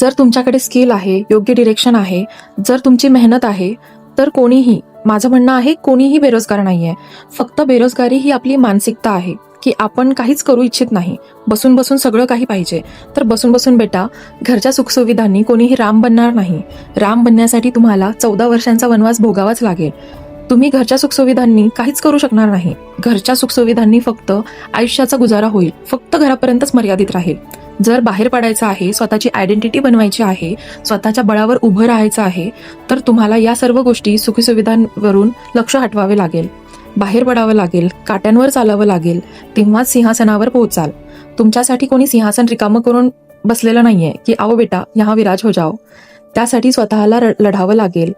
जर तुमच्याकडे स्किल आहे, योग्य डिरेक्शन आहे, जर तुमची मेहनत आहे, तर कोणीही, माझं म्हणणं आहे, कोणीही बेरोजगार नाहीये. फक्त बेरोजगारी ही आपली मानसिकता आहे की आपण काहीच करू इच्छित नाही, बसून बसून सगळं काही पाहिजे. तर बसून बसून बेटा, घरच्या सुखसुविधांनी कोणीही राम बनणार नाही. राम बनण्यासाठी तुम्हाला 14 वर्षांचा वनवास भोगावाच लागेल. तुम्ही घरच्या सुखसुविधांनी काहीच करू शकणार नाही. घरच्या सुखसुविधांनी फक्त आयुष्याचा गुजारा होईल, फक्त घरापर्यंतच मर्यादित राहील. जर बाहेर पडायचं आहे, स्वतःची आयडेंटिटी बनवायची आहे, स्वतःच्या बळावर उभं राहायचं आहे, तर तुम्हाला या सर्व गोष्टी, सुखसुविधांवरून लक्ष हटवावे लागेल. बाहेर पडावं लागेल, काट्यांवर चालावं लागेल, तेव्हाच सिंहासनावर पोहोचाल. तुमच्यासाठी कोणी सिंहासन रिकामं करून बसलेलं नाहीये की आओ बेटा यहाँ विराज हो जाओ. त्यासाठी स्वतःला लढावं लागेल.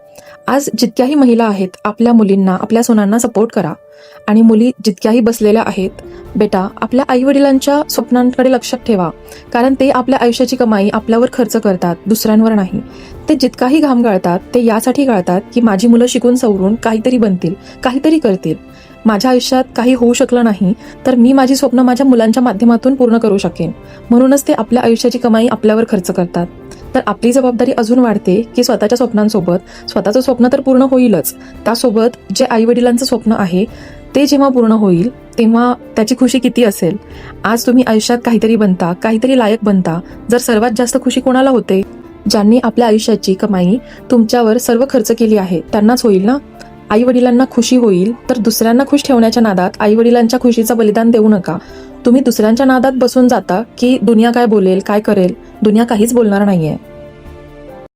आज जितक्याही महिला आहेत, आपल्या मुलींना, आपल्या सुनांना सपोर्ट करा. आणि मुली जितक्याही बसलेल्या आहेत, बेटा, आपल्या आईवडिलांच्या स्वप्नांकडे लक्ष ठेवा. कारण ते आपल्या आयुष्याची कमाई आपल्यावर खर्च करतात, दुसऱ्यांवर नाही. ते जितकाही घाम गाळतात, ते यासाठी गाळतात की माझी मुलं शिकून सवरून काहीतरी बनतील, काहीतरी करतील. माझ्या आयुष्यात काही होऊ शकलं नाही, तर मी माझी स्वप्न माझ्या मुलांच्या माध्यमातून पूर्ण करू शकेन. म्हणूनच ते आपल्या आयुष्याची कमाई आपल्यावर खर्च करतात. तर आपली जबाबदारी अजून वाढते की स्वतःच्या स्वप्नांसोबत, स्वतःचं स्वप्न तर पूर्ण होईलच, त्यासोबत जे आईवडिलांचं स्वप्न आहे ते जेव्हा पूर्ण होईल, तेव्हा त्याची खुशी किती असेल. आज तुम्ही आयुष्यात काहीतरी बनता, काहीतरी लायक बनता. जर सर्वात जास्त खुशी कोणाला होते? ज्यांनी आपल्या आयुष्याची कमाई तुमच्यावर सर्व खर्च केली आहे, त्यांनाच होईल ना. आई वडिलांना खुशी होईल, तर दुसऱ्यांना खुश ठेवण्याच्या नादात आई वडिलांच्या खुशीचं बलिदान देऊ नका. तुम्ही दुसऱ्यांच्या नादात बसून जाता की दुनिया काय बोलेल, काय करेल. दुनिया काहीच बोलणार नाहीये.